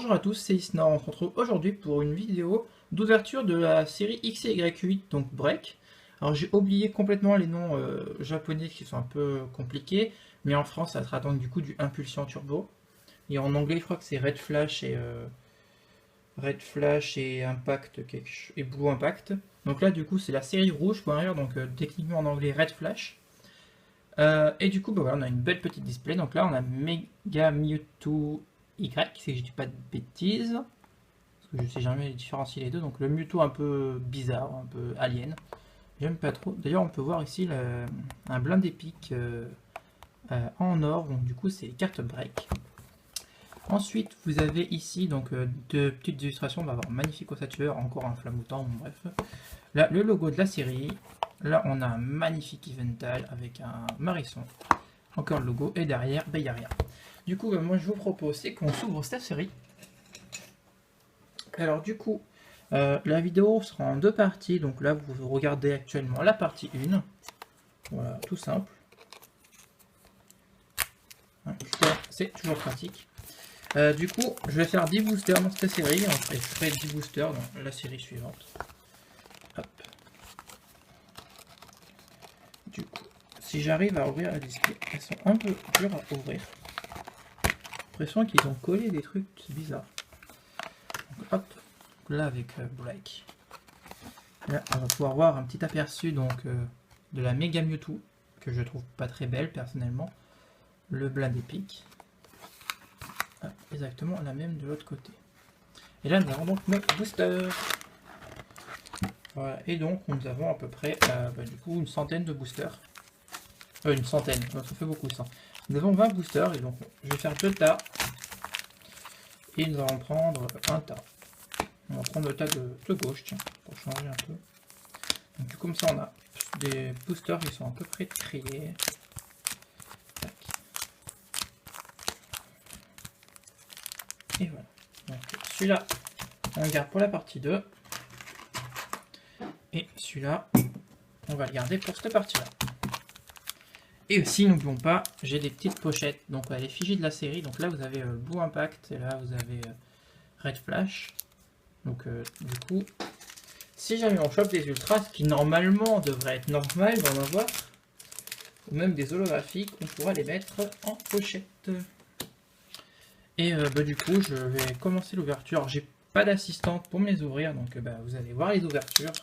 Bonjour à tous, c'est Isna. On se retrouve aujourd'hui pour une vidéo d'ouverture de la série X et Y8, donc Break. Alors j'ai oublié complètement les noms japonais qui sont un peu compliqués, mais en France ça sera donc du coup du Impulsion Turbo. Et en anglais je crois que c'est Red Flash et Impact et Blue Impact. Donc là du coup c'est la série rouge pour arrière, donc techniquement en anglais Red Flash. Et du coup bah voilà, on a une belle petite display. Donc là on a Mega Mewtwo Y, si je dis pas de bêtises, parce que je sais jamais différencier les deux. Donc le Mewtwo un peu bizarre, un peu alien, j'aime pas trop. D'ailleurs on peut voir ici un blind épique en or, donc du coup c'est les cartes break. Ensuite vous avez ici donc deux petites illustrations. On va avoir magnifique ossature, encore un flamoutant, bon, bref. Là le logo de la série, là on a un magnifique Evental avec un Marisson, encore le logo, et derrière il n'y a rien. Du coup, moi je vous propose c'est qu'on s'ouvre cette série. Alors du coup, la vidéo sera en deux parties. Donc là, vous regardez actuellement la partie 1. Voilà, tout simple. Hein, c'est toujours pratique. Du coup, je vais faire 10 boosters dans cette série. Et je ferai 10 boosters dans la série suivante. Hop. Du coup, si j'arrive à ouvrir la display, elles sont un peu dures à ouvrir. J'ai l'impression qu'ils ont collé des trucs bizarres. Donc, hop, là avec Break. Là, on va pouvoir voir un petit aperçu donc de la Mega Mewtwo, que je trouve pas très belle personnellement. Le blind épique. Ah, exactement la même de l'autre côté. Et là nous avons donc nos boosters. Voilà, et donc nous avons à peu près du coup une centaine de boosters. Une centaine, ça fait beaucoup ça. Nous avons 20 boosters et donc je vais faire 2 tas. Et nous allons prendre un tas. On va prendre le tas de gauche, tiens, pour changer un peu. Donc du coup, comme ça on a des boosters qui sont à peu près triés. Tac. Et voilà. Donc celui-là, on le garde pour la partie 2. Et celui-là, on va le garder pour cette partie-là. Et aussi, n'oublions pas, j'ai des petites pochettes. Donc les fichiers de la série. Donc là, vous avez Blue Impact. Et là, vous avez Red Flash. Donc du coup, si jamais on chope des ultras, ce qui normalement devrait être normal d'en avoir, ou même des holographiques, on pourra les mettre en pochette. Et du coup, je vais commencer l'ouverture. J'ai pas d'assistante pour me les ouvrir, donc vous allez voir les ouvertures.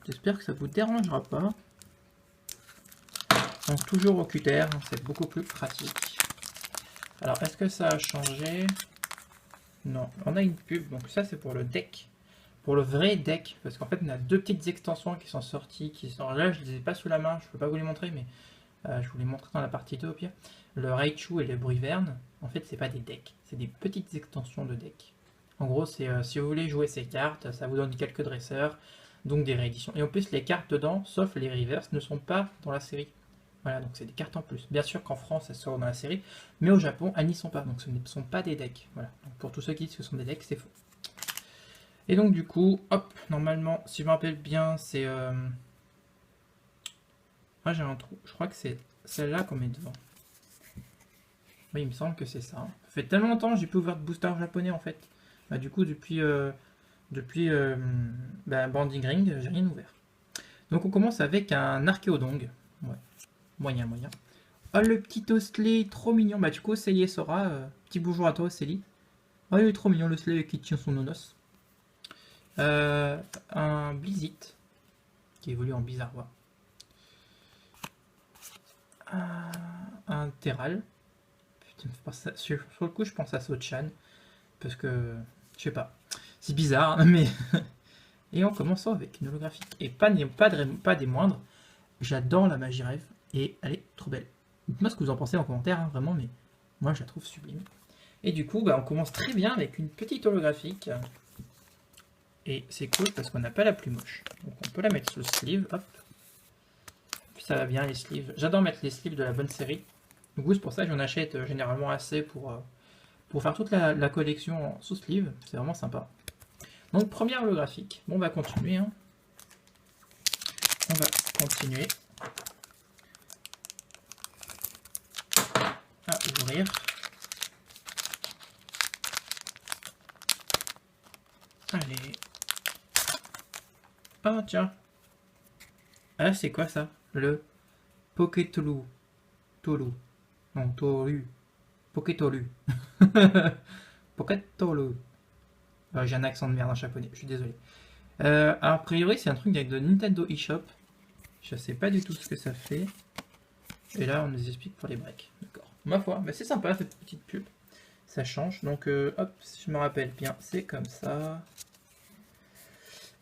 J'espère que ça vous dérangera pas. Donc toujours au cutter, c'est beaucoup plus pratique. Alors, est-ce que ça a changé? Non, on a une pub, donc ça c'est pour le deck. Pour le vrai deck, parce qu'en fait on a deux petites extensions qui sont sorties, là je les ai pas sous la main, je peux pas vous les montrer, mais je vous les montrerai dans la partie 2 au pire. Le Raichu et le Brivern, en fait c'est pas des decks, c'est des petites extensions de deck. En gros c'est si vous voulez jouer ces cartes, ça vous donne quelques dresseurs, donc des rééditions. Et en plus les cartes dedans, sauf les reverse, ne sont pas dans la série. Voilà, donc c'est des cartes en plus. Bien sûr qu'en France elles sont dans la série, mais au Japon elles n'y sont pas, donc ce ne sont pas des decks. Voilà, donc pour tous ceux qui disent que ce sont des decks, c'est faux. Et donc du coup, hop, normalement, si je me rappelle bien, c'est... Ah, j'ai un trou. Je crois que c'est celle-là qu'on met devant. Oui, il me semble que c'est ça. Ça fait tellement longtemps que j'ai pu ouvrir de booster japonais en fait. Du coup, depuis Banding Ring, j'ai rien ouvert. Donc on commence avec un Archéodong. Ouais, moyen. Oh, le petit Osley, trop mignon. Du coup, Océlie et Sora, petit bonjour à toi, Océlie. Oh, il est trop mignon, l'Osley qui tient son nonos. Un Blizzit qui évolue en Bizarrois. Un Terral. Putain, sur le coup, je pense à Sochan. Parce que, je sais pas. C'est bizarre, mais. Et en commençant avec une holographique. Et pas des moindres. J'adore la magie rêve. Et elle est trop belle. Dites-moi ce que vous en pensez en commentaire, hein, vraiment, mais moi je la trouve sublime. Et du coup, on commence très bien avec une petite holographique. Et c'est cool parce qu'on n'a pas la plus moche. Donc on peut la mettre sous le sleeve, hop. Puis ça va bien les sleeves. J'adore mettre les sleeves de la bonne série. Du coup c'est pour ça que j'en achète généralement assez pour faire toute la collection sous sleeve. C'est vraiment sympa. Donc première holographique. Bon, on va continuer. Hein. On va continuer à ouvrir. Allez. Ah tiens. Ah c'est quoi ça? Le Poketolu. Tolu. Non, Tolu. Poketolu. Poketolu. J'ai un accent de merde en japonais, je suis désolé. A priori c'est un truc avec de Nintendo eShop. Je sais pas du tout ce que ça fait. Et là on nous explique pour les breaks. D'accord. Ma foi, mais c'est sympa cette petite pub. Ça change. Donc hop, si je me rappelle bien, c'est comme ça.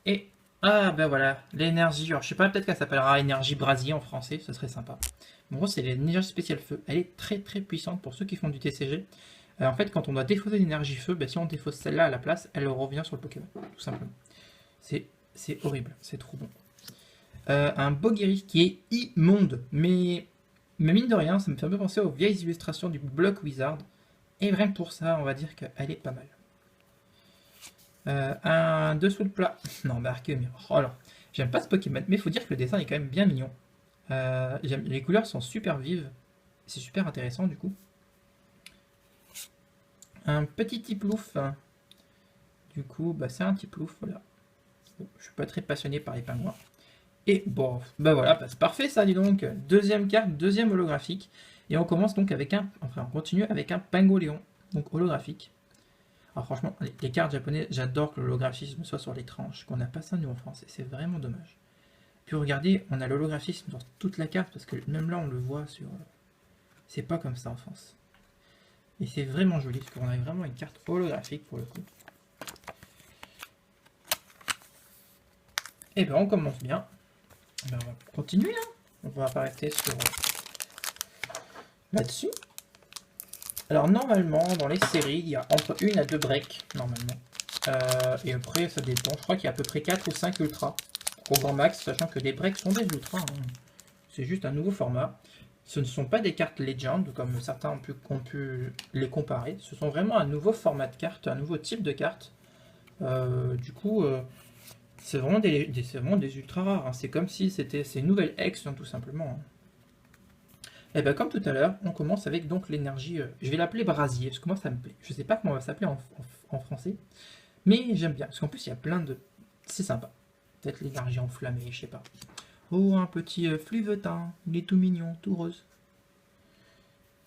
Et ah ben voilà, l'énergie. Alors je sais pas, peut-être qu'elle s'appellera énergie brasier en français, ça serait sympa. En gros, c'est l'énergie spéciale feu. Elle est très très puissante pour ceux qui font du TCG. En fait, quand on doit défausser l'énergie feu, ben, si on défausse celle-là à la place, elle revient sur le Pokémon, tout simplement. C'est horrible, c'est trop bon. Un Boguiri qui est immonde, mais mine de rien, ça me fait un peu penser aux vieilles illustrations du Block Wizard. Et rien que pour ça, on va dire qu'elle est pas mal. Un dessous de plat. Non, bah Arceus. Oh là, j'aime pas ce Pokémon, mais il faut dire que le dessin est quand même bien mignon. Les couleurs sont super vives. C'est super intéressant du coup. Un petit Tiplouf. Du coup, bah, c'est un Tiplouf, voilà. Bon, je suis pas très passionné par les pingouins. Et bon, bah voilà, bah, c'est parfait ça, dis donc. Deuxième carte, deuxième holographique. Et on commence donc avec un. Enfin, on continue avec un Pingoléon, donc holographique. Alors franchement, les cartes japonaises, j'adore que l'holographisme soit sur les tranches, qu'on n'a pas ça nous en français, c'est vraiment dommage. Puis regardez, on a l'holographisme sur toute la carte, parce que même là on le voit sur... C'est pas comme ça en France. Et c'est vraiment joli, parce qu'on a vraiment une carte holographique pour le coup. Et ben on commence bien. Ben, on va continuer, hein. On va pas rester sur... là-dessus. Alors normalement, dans les séries, il y a entre 1 à 2 breaks, normalement. Et après, ça dépend. Je crois qu'il y a à peu près 4 ou 5 ultras au grand max, sachant que les breaks sont des ultras. Hein. C'est juste un nouveau format. Ce ne sont pas des cartes Legend, comme certains ont pu les comparer. Ce sont vraiment un nouveau format de carte, un nouveau type de carte. Du coup, c'est vraiment des ultras rares. Hein. C'est comme si c'était ces nouvelles X, hein, tout simplement. Hein. Et bien comme tout à l'heure, on commence avec donc l'énergie, je vais l'appeler brasier, parce que moi ça me plaît. Je sais pas comment on va s'appeler en français, mais j'aime bien, parce qu'en plus il y a plein de... C'est sympa. Peut-être l'énergie enflammée, je sais pas. Oh, un petit fluvetin, il est tout mignon, tout rose.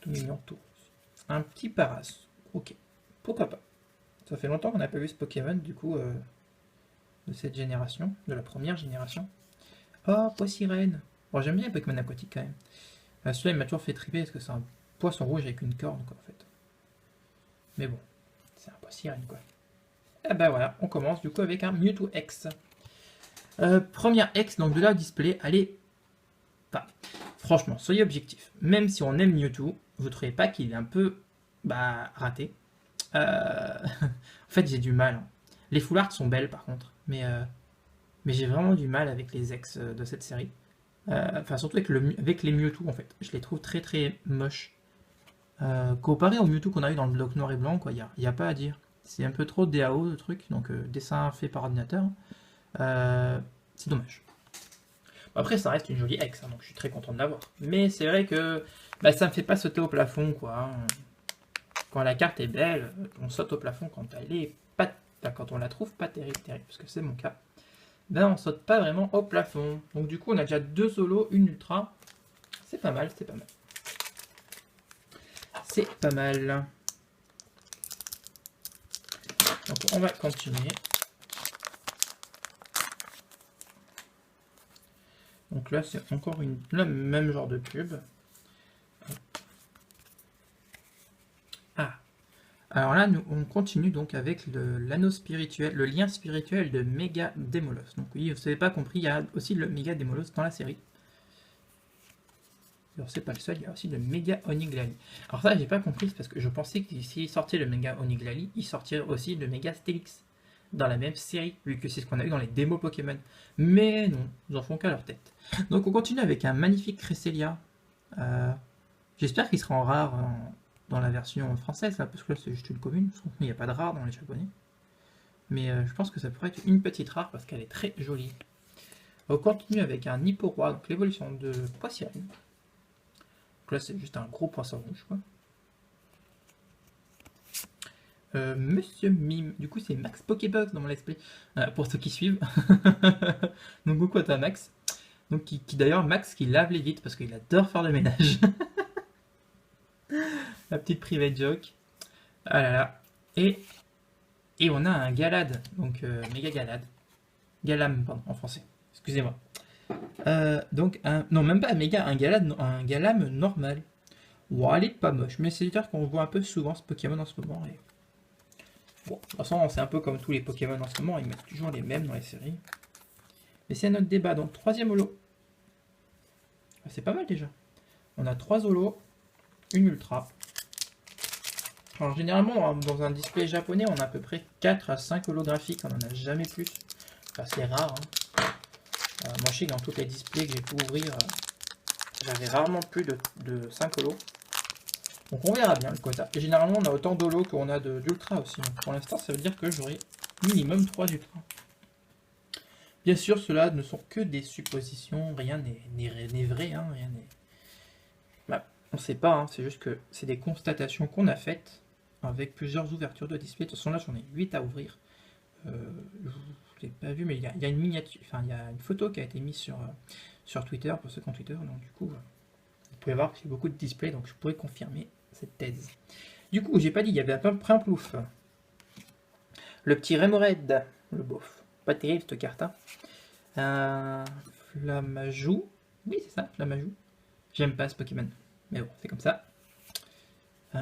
Tout mignon, tout rose. Un petit Paras, ok, pourquoi pas. Ça fait longtemps qu'on n'a pas vu ce Pokémon, du coup, de cette génération, de la première génération. Oh, Poissirène. Bon, j'aime bien les Pokémon aquatiques quand même. Celui-là, il m'a toujours fait triper parce que c'est un poisson rouge avec une corne, quoi, en fait. Mais bon, c'est un Poissirène, quoi. Et ben voilà, on commence du coup avec un Mewtwo X. Première X, donc de là au display, allez. Enfin, franchement, soyez objectif. Même si on aime Mewtwo, vous trouvez pas qu'il est un peu raté. En fait, j'ai du mal. Hein. Les full art sont belles par contre, mais j'ai vraiment du mal avec les X de cette série. Enfin, surtout avec les Mewtwo en fait. Je les trouve très très moches. Comparé aux Mewtwo qu'on a eu dans le bloc noir et blanc, quoi, y a pas à dire. C'est un peu trop DAO le truc, donc dessin fait par ordinateur. C'est dommage. Après, ça reste une jolie X, hein, donc je suis très content de l'avoir. Mais c'est vrai que ça me fait pas sauter au plafond, quoi. Hein. Quand la carte est belle, on saute au plafond quand elle est pas, quand on la trouve pas terrible, parce que c'est mon cas. Ben on saute pas vraiment au plafond. Donc du coup, on a déjà 2 solos, une ultra. C'est pas mal, c'est pas mal. C'est pas mal. Donc on va continuer. Donc là, c'est encore le même genre de pub. Ah. Alors là, on continue donc avec l'anneau spirituel, le lien spirituel de Mega Démolos. Donc oui, vous n'avez pas compris, il y a aussi le Mega Démolos dans la série. Alors c'est pas le seul, il y a aussi le Mega Oniglali. Alors ça, j'ai pas compris, parce que je pensais que s'il sortait le Mega Oniglali, il sortirait aussi le Mega Stélix dans la même série, vu que c'est ce qu'on a eu dans les démos Pokémon. Mais non, ils en font qu'à leur tête. Donc on continue avec un magnifique Cresselia. J'espère qu'il sera en rare dans la version française, là, parce que là c'est juste une commune. Il n'y a pas de rare dans les japonais. Mais je pense que ça pourrait être une petite rare parce qu'elle est très jolie. On continue avec un Hipporoy, donc l'évolution de Poissirène. Donc là c'est juste un gros poisson rouge, quoi. Monsieur Mime. Du coup, c'est Max Pokébox dans mon let's play. Pour ceux qui suivent. Donc, coucou à toi, Max. Donc, qui d'ailleurs, Max qui lave les vitres parce qu'il adore faire le ménage. La petite private joke. Ah là là. Et on a un Galad. Donc, méga Galad. Galam, pardon, en français. Excusez-moi. Donc, non, même pas un méga, un Galam normal. Bon, elle est pas moche, mais c'est-à-dire qu'on voit un peu souvent ce Pokémon en ce moment. Et... bon, de toute façon, c'est un peu comme tous les Pokémon en ce moment, ils mettent toujours les mêmes dans les séries. Mais c'est notre débat. Donc, troisième holo. C'est pas mal déjà. On a 3 holos, une ultra. Alors, généralement, dans un display japonais, on a à peu près 4 à 5 holographiques, on en a jamais plus. Enfin, c'est rare. Hein. Moi, je sais que dans tous les displays que j'ai pu ouvrir, j'avais rarement plus de 5 holos. Donc on verra bien le quota. Et généralement on a autant d'holo qu'on a d'ultra aussi. Donc pour l'instant ça veut dire que j'aurai minimum 3 ultra. Bien sûr cela ne sont que des suppositions, rien n'est vrai, hein, rien n'est... Bah, on ne sait pas, hein, c'est juste que c'est des constatations qu'on a faites avec plusieurs ouvertures de display. De toute façon là j'en ai 8 à ouvrir. Je ne l'ai pas vu mais il y a une miniature, enfin il y a une photo qui a été mise sur Twitter, pour ceux qui ont Twitter, donc du coup vous pouvez voir que j'ai beaucoup de displays donc je pourrais confirmer cette thèse. Du coup, j'ai pas dit, il y avait un plouf. Le petit Remoraid, le beauf. Pas terrible cette carte. Hein. Flamajou. Oui, c'est ça, Flamajou. J'aime pas ce Pokémon. Mais bon, c'est comme ça.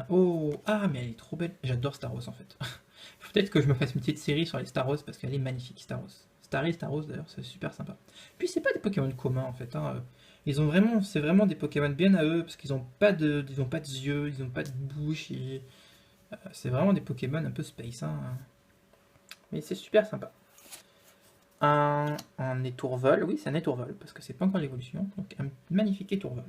Oh, ah, mais elle est trop belle. J'adore Staros en fait. Peut-être que je me fasse une petite série sur les Staros parce qu'elle est magnifique, Staros. Staros d'ailleurs, c'est super sympa. Puis c'est pas des Pokémon communs en fait. Hein. Ils ont vraiment, c'est vraiment des Pokémon bien à eux parce qu'ils ont pas de yeux, ils ont pas de bouche. C'est vraiment des Pokémon un peu space. Hein. Mais c'est super sympa. Un étourvol, oui c'est un étourvol parce que c'est pas encore l'évolution. Donc un magnifique étourvol.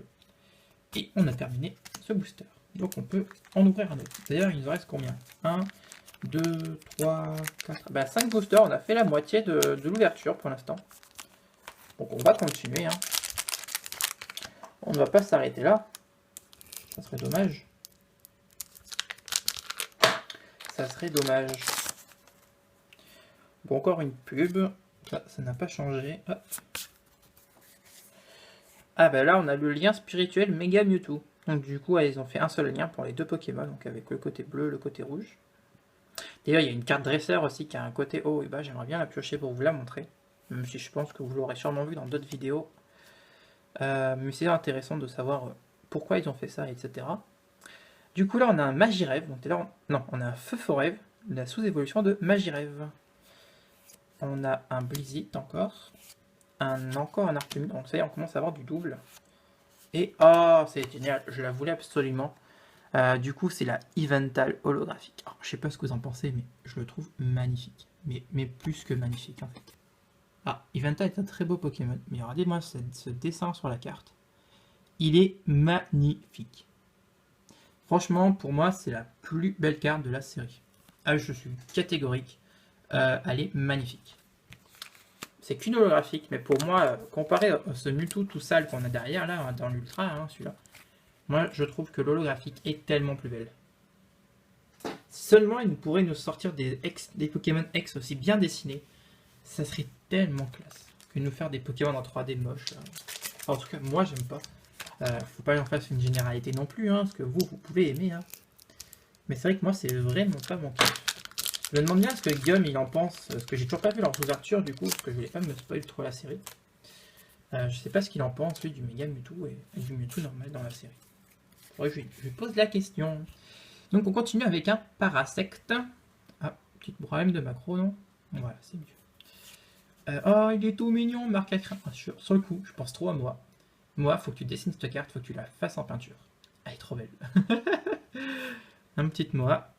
Et on a terminé ce booster. Donc on peut en ouvrir un autre. D'ailleurs il nous reste combien 1, 2, 3, 4... Ben 5 boosters, on a fait la moitié de l'ouverture pour l'instant. Donc on va continuer. Hein. On ne va pas s'arrêter là. Ça serait dommage. Ça serait dommage. Bon, encore une pub. Ça n'a pas changé. Hop. Ah ben là, on a le lien spirituel Mega Mewtwo. Donc du coup, ils ont fait un seul lien pour les deux Pokémon. Donc avec le côté bleu, le côté rouge. D'ailleurs, il y a une carte dresseur aussi qui a un côté haut. Et bah, j'aimerais bien la piocher pour vous la montrer. Même si je pense que vous l'aurez sûrement vu dans d'autres vidéos. Mais c'est intéressant de savoir pourquoi ils ont fait ça, etc. Du coup, là, on a un Magirev. Donc, non, on a un Feu-Forev, la sous-évolution de Magirev. On a un Blizzit encore. Encore un Artemis. Donc, ça y est, on commence à avoir du double. Et, oh, c'est génial. Je la voulais absolument. Du coup, c'est la Yveltal holographique. Alors, je sais pas ce que vous en pensez, mais je le trouve magnifique. Mais plus que magnifique, en fait. Ah, Yveltal est un très beau Pokémon. Mais regardez-moi ce dessin sur la carte. Il est magnifique. Franchement, pour moi, c'est la plus belle carte de la série. Ah, je suis catégorique. Elle est magnifique. C'est qu'une holographique, mais pour moi, comparé à ce Mewtwo tout sale qu'on a derrière, là, dans l'Ultra, hein, celui-là, moi, je trouve que l'holographique est tellement plus belle. Seulement, il pourrait nous sortir des Pokémon X aussi bien dessinés. Ça serait tellement classe que nous faire des Pokémon en 3D moches. Enfin, en tout cas, moi, j'aime pas. Faut pas que j'en fasse une généralité non plus, hein, parce que vous pouvez aimer. Hein. Mais c'est vrai que moi, c'est vraiment pas mon kiff. Je me demande bien ce que Guillaume il en pense, parce que j'ai toujours pas vu leur ouverture du coup, parce que je voulais pas me spoil trop la série. Je sais pas ce qu'il en pense, lui, du Mega Mewtwo et du Mewtwo normal dans la série. Ouais, je lui pose la question. Donc on continue avec un Parasect. Ah, petit problème de macro, non? Voilà, c'est mieux. Oh, il est tout mignon, marque à crainte. Sur le coup, je pense trop à moi. Moi, faut que tu dessines cette carte, faut que tu la fasses en peinture. Elle est trop belle. Un petit Moa.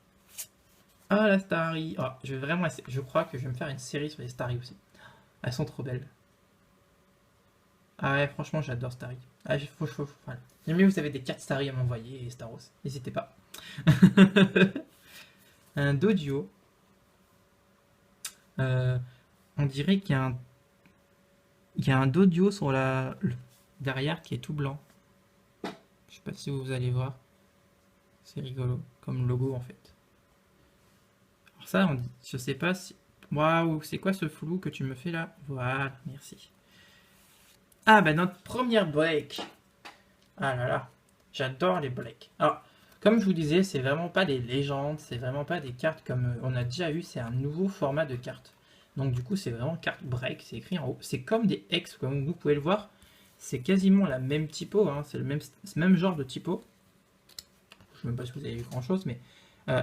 Ah, la Starry. Oh, je vais vraiment essayer. Je crois que je vais me faire une série sur les Starry aussi. Elles sont trop belles. Ah ouais, franchement, j'adore Starry. Ah, voilà. Si jamais vous avez des cartes Starry à m'envoyer et Staros, n'hésitez pas. Un Dodio. On dirait qu'il y a un Dodio sur derrière qui est tout blanc. Je sais pas si vous allez voir. C'est rigolo, comme logo en fait. ça, je sais pas si... Waouh, c'est quoi ce flou que tu me fais là? Voilà, merci. Ah bah notre première break. Ah là là, j'adore les breaks. Alors, comme je vous disais, c'est vraiment pas des légendes, c'est vraiment pas des cartes comme on a déjà eu, c'est un nouveau format de carte. Donc du coup, c'est vraiment carte break, c'est écrit en haut. C'est comme des hex, comme vous pouvez le voir. C'est quasiment la même typo, hein, c'est le même genre de typo. Je ne sais même pas si vous avez vu grand chose, mais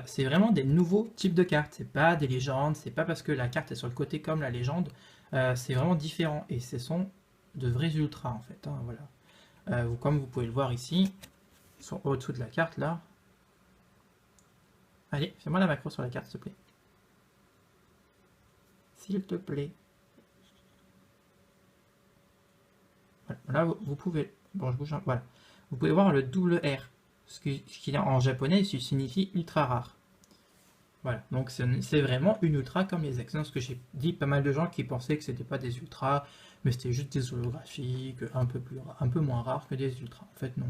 c'est vraiment des nouveaux types de cartes. C'est pas des légendes, c'est pas parce que la carte est sur le côté comme la légende. C'est vraiment différent. Et ce sont de vrais ultras en fait. Hein, voilà. Comme vous pouvez le voir ici, ils sont au-dessous de la carte là. Allez, fais-moi la macro sur la carte s'il te plaît. S'il te plaît. Voilà, là vous pouvez. Bon, je bouge un... Voilà. Vous pouvez voir le double R. Ce qui en japonais signifie ultra rare. Voilà, donc c'est vraiment une ultra comme les ex. Parce que j'ai dit pas mal de gens qui pensaient que c'était pas des ultras, mais c'était juste des holographiques, un peu moins rares que des ultras. En fait, non.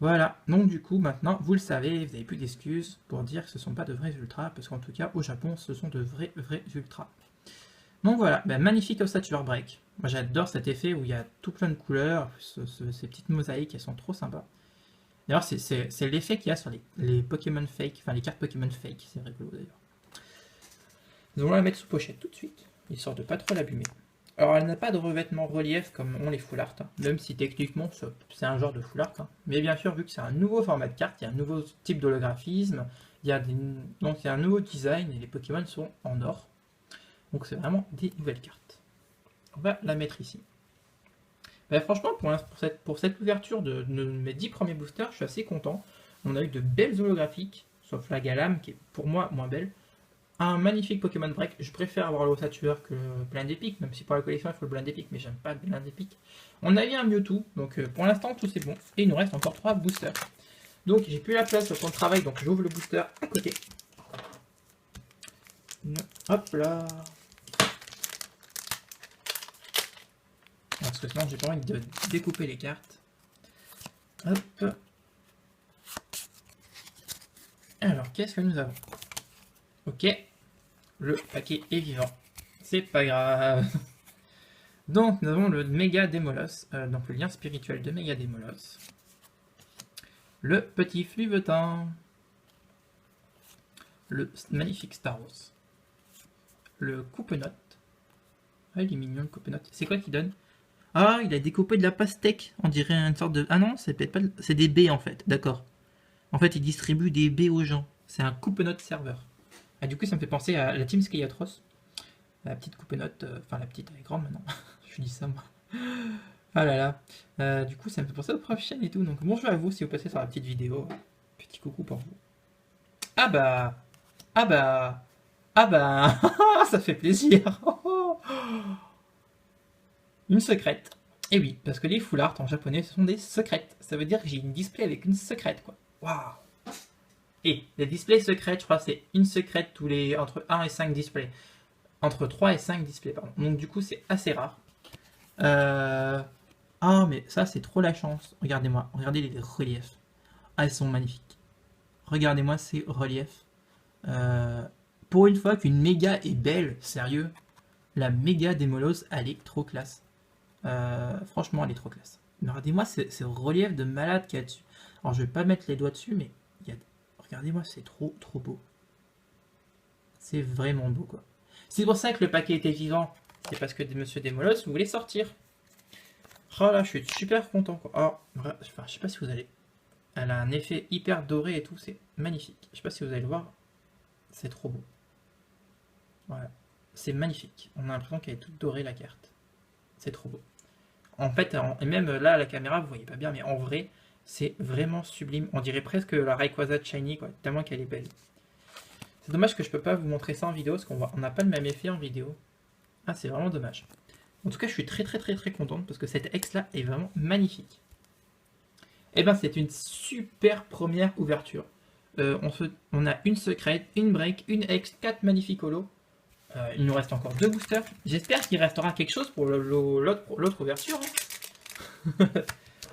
Voilà, donc du coup, maintenant, vous le savez, vous n'avez plus d'excuses pour dire que ce ne sont pas de vrais ultras, parce qu'en tout cas, au Japon, ce sont de vrais ultras. Donc voilà, ben, magnifique ossature break. Moi j'adore cet effet où il y a tout plein de couleurs, ces petites mosaïques, elles sont trop sympas. D'ailleurs, c'est l'effet qu'il y a sur les Pokémon fake, enfin les cartes Pokémon fake, c'est rigolo d'ailleurs. Nous allons la mettre sous pochette tout de suite, histoire de pas trop l'abîmer. Alors, elle n'a pas de revêtement relief comme ont les full art, hein, même si techniquement c'est un genre de full art. Hein. Mais bien sûr, vu que c'est un nouveau format de carte, il y a un nouveau type d'holographisme, donc il y a un nouveau design et les Pokémon sont en or. Donc c'est vraiment des nouvelles cartes. On va la mettre ici. Ben, franchement, pour cette ouverture de mes 10 premiers boosters, je suis assez content. On a eu de belles holographiques, sauf la Galam qui est pour moi moins belle. Un magnifique Pokémon Break. Je préfère avoir l'ossature que le Blind Epic, même si pour la collection il faut le Blind Epic, mais j'aime pas le Blind Epic. On a eu un Mewtwo, donc pour l'instant tout c'est bon. Et il nous reste encore 3 boosters. Donc j'ai plus la place sur son travail, donc j'ouvre le booster à côté. Hop là. Parce que sinon j'ai pas envie de découper les cartes. Hop. Alors qu'est-ce que nous avons? Ok. Le paquet est vivant. C'est pas grave. Donc nous avons le Méga Démolos, donc le lien spirituel de Méga Démolos. Le petit Fluvetin. Le magnifique Staros. Le Coupe-Note. Ah, il est mignon le Coupe-Note. C'est quoi qu'il donne? Ah, il a découpé de la pastèque. On dirait une sorte de... Ah non, c'est peut-être pas... C'est des baies en fait, d'accord. En fait, il distribue des baies aux gens. C'est un Coupe-Note serveur. Ah, du coup, ça me fait penser à la Team Skayatros. La petite Coupe-Note, enfin la petite, elle est grande maintenant. Je dis ça moi. Ah là là. Du coup, ça me fait penser aux prof chaîne et tout. Donc bonjour à vous si vous passez sur la petite vidéo. Petit coucou pour vous. Ah bah. Ah bah. Ah bah. Ça fait plaisir. Une secrète. Et oui, parce que les full art en japonais, ce sont des secrètes. Ça veut dire que j'ai une display avec une secrète, quoi. Waouh. Et les displays secrètes, je crois, c'est une secrète tous les entre 1 et 5 displays. Entre 3 et 5 displays, pardon. Donc du coup, c'est assez rare. Ah, mais ça, c'est trop la chance. Regardez-moi. Regardez les reliefs. Ah, ils sont magnifiques. Regardez-moi ces reliefs. Pour une fois qu'une méga est belle, sérieux, la méga Démolos, elle est trop classe. Franchement, elle est trop classe. Mais regardez-moi ces reliefs de malade qu'il y a dessus. Alors, je vais pas mettre les doigts dessus, mais regardez-moi, c'est trop beau. C'est vraiment beau, quoi. C'est pour ça que le paquet était vivant. C'est parce que Monsieur Démolos voulait sortir. Oh là, je suis super content, quoi. Oh, enfin, je sais pas si vous allez... Elle a un effet hyper doré et tout, c'est magnifique. Je sais pas si vous allez le voir. C'est trop beau. Voilà. C'est magnifique. On a l'impression qu'elle est toute dorée, la carte. C'est trop beau. En fait, et même là, à la caméra, vous voyez pas bien, mais en vrai, c'est vraiment sublime. On dirait presque la Rayquaza Shiny, quoi, tellement qu'elle est belle. C'est dommage que je peux pas vous montrer ça en vidéo, parce qu'on n'a pas le même effet en vidéo. Ah, c'est vraiment dommage. En tout cas, je suis très contente, parce que cette ex-là est vraiment magnifique. Et ben, c'est une super première ouverture. On a une secrète, une break, une ex, 4 magnifiques holos. Il nous reste encore 2 boosters. J'espère qu'il restera quelque chose pour l'autre ouverture. Hein.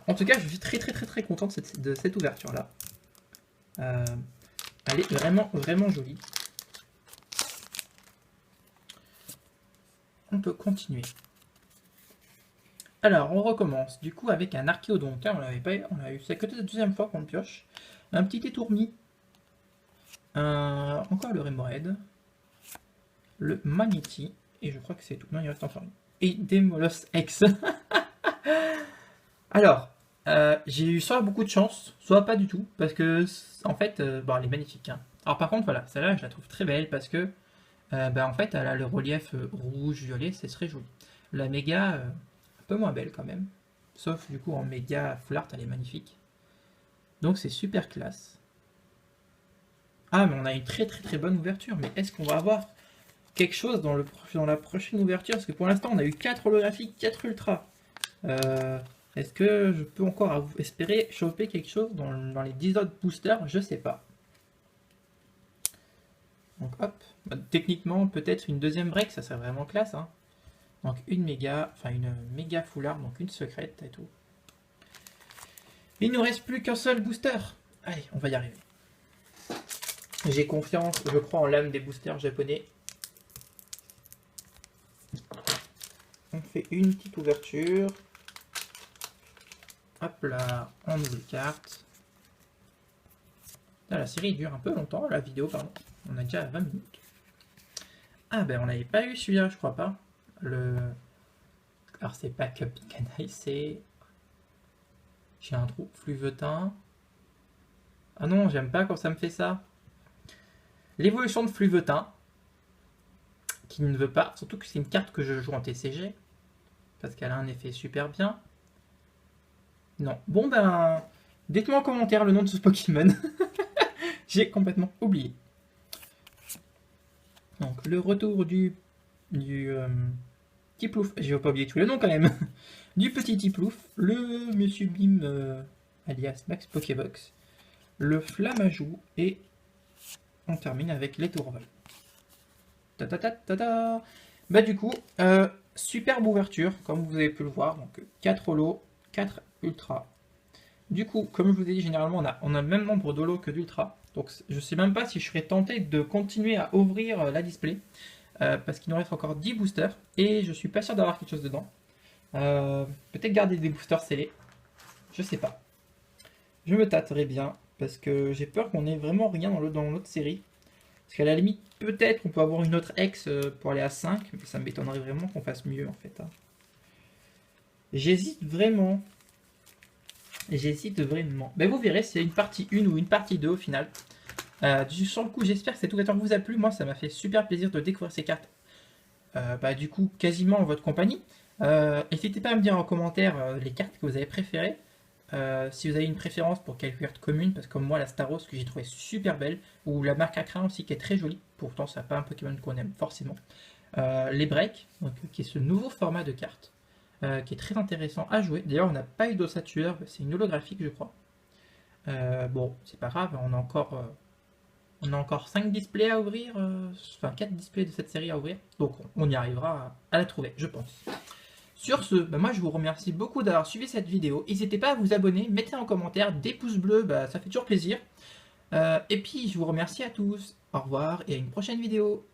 En tout cas, je suis très content de cette ouverture-là. Elle est vraiment jolie. on peut continuer. Alors, on recommence. Du coup, avec un Archéodonte. On l'avait pas eu. On a eu. C'est que la deuxième fois qu'on le pioche. Un petit étourmi. Encore le Remoraid. Le Maniti. Et je crois que c'est tout. Non, il reste encore une. Et des Molos X. Alors, j'ai eu soit beaucoup de chance, soit pas du tout. Parce que, en fait, bon, elle est magnifique. Hein. Alors, par contre, voilà, celle-là, je la trouve très belle parce que, en fait, elle a le relief rouge, violet, c'est très joli. La méga, un peu moins belle quand même. Sauf, du coup, en méga full art, elle est magnifique. Donc, c'est super classe. Ah, mais on a une très très très bonne ouverture. Mais est-ce qu'on va avoir quelque chose dans la prochaine ouverture? Parce que pour l'instant, on a eu 4 holographiques, 4 ultras. Est-ce que je peux encore espérer choper quelque chose dans les 10 autres boosters? Je sais pas. Donc hop. Bah, techniquement, peut-être une deuxième break, ça serait vraiment classe. Hein. Donc une méga full art, donc une secrète et tout. Il ne nous reste plus qu'un seul booster. Allez, on va y arriver. J'ai confiance, je crois en l'âme des boosters japonais. On fait une petite ouverture. Hop là, on ouvre les cartes. Là, la série dure un peu longtemps, la vidéo, pardon. On a déjà 20 minutes. Ah ben on n'avait pas eu celui-là, je crois pas. Alors c'est pas Captain Canaille, c'est... J'ai un trou, Fluvetin. Ah non, j'aime pas quand ça me fait ça. L'évolution de Fluvetin, qui ne veut pas, surtout que c'est une carte que je joue en TCG, parce qu'elle a un effet super bien. Non, bon ben, dites-moi en commentaire le nom de ce Pokémon. J'ai complètement oublié. Donc le retour du Tiplouf, j'ai pas oublié tous les noms quand même, du petit Tiplouf, le Monsieur Bim, alias Max Pokébox, le Flammajou, et on termine avec les Tourval. Bah du coup, superbe ouverture, comme vous avez pu le voir, donc 4 holos, 4 ultras. Du coup, comme je vous ai dit, généralement on a le même nombre d'holos que d'ultras, donc je sais même pas si je serais tenté de continuer à ouvrir la display, parce qu'il nous reste encore 10 boosters, et je suis pas sûr d'avoir quelque chose dedans. Peut-être garder des boosters scellés, je sais pas. Je me tâterai bien, parce que j'ai peur qu'on ait vraiment rien dans l'autre série. Parce qu'à la limite, peut-être on peut avoir une autre ex pour aller à 5, mais ça m'étonnerait vraiment qu'on fasse mieux en fait. Hein. J'hésite vraiment. J'hésite vraiment. Ben, vous verrez s'il y a une partie 1 ou une partie 2 au final. Sur le coup, j'espère que cette ouverture vous a plu. Moi, ça m'a fait super plaisir de découvrir ces cartes. Du coup, quasiment en votre compagnie. N'hésitez pas à me dire en commentaire les cartes que vous avez préférées. Si vous avez une préférence pour quelque carte commune, parce que comme moi, la Staros que j'ai trouvé super belle, ou la marque à crin aussi qui est très jolie, pourtant ça n'a pas un Pokémon qu'on aime forcément. Les breaks, donc, qui est ce nouveau format de carte, qui est très intéressant à jouer. D'ailleurs, on n'a pas eu d'ossature, c'est une holographique, je crois. Bon, c'est pas grave, on a encore 5 displays à ouvrir, enfin 4 displays de cette série à ouvrir, donc on y arrivera à la trouver, je pense. Sur ce, moi je vous remercie beaucoup d'avoir suivi cette vidéo. N'hésitez pas à vous abonner, mettez en commentaire des pouces bleus, ça fait toujours plaisir. Et puis je vous remercie à tous. Au revoir et à une prochaine vidéo.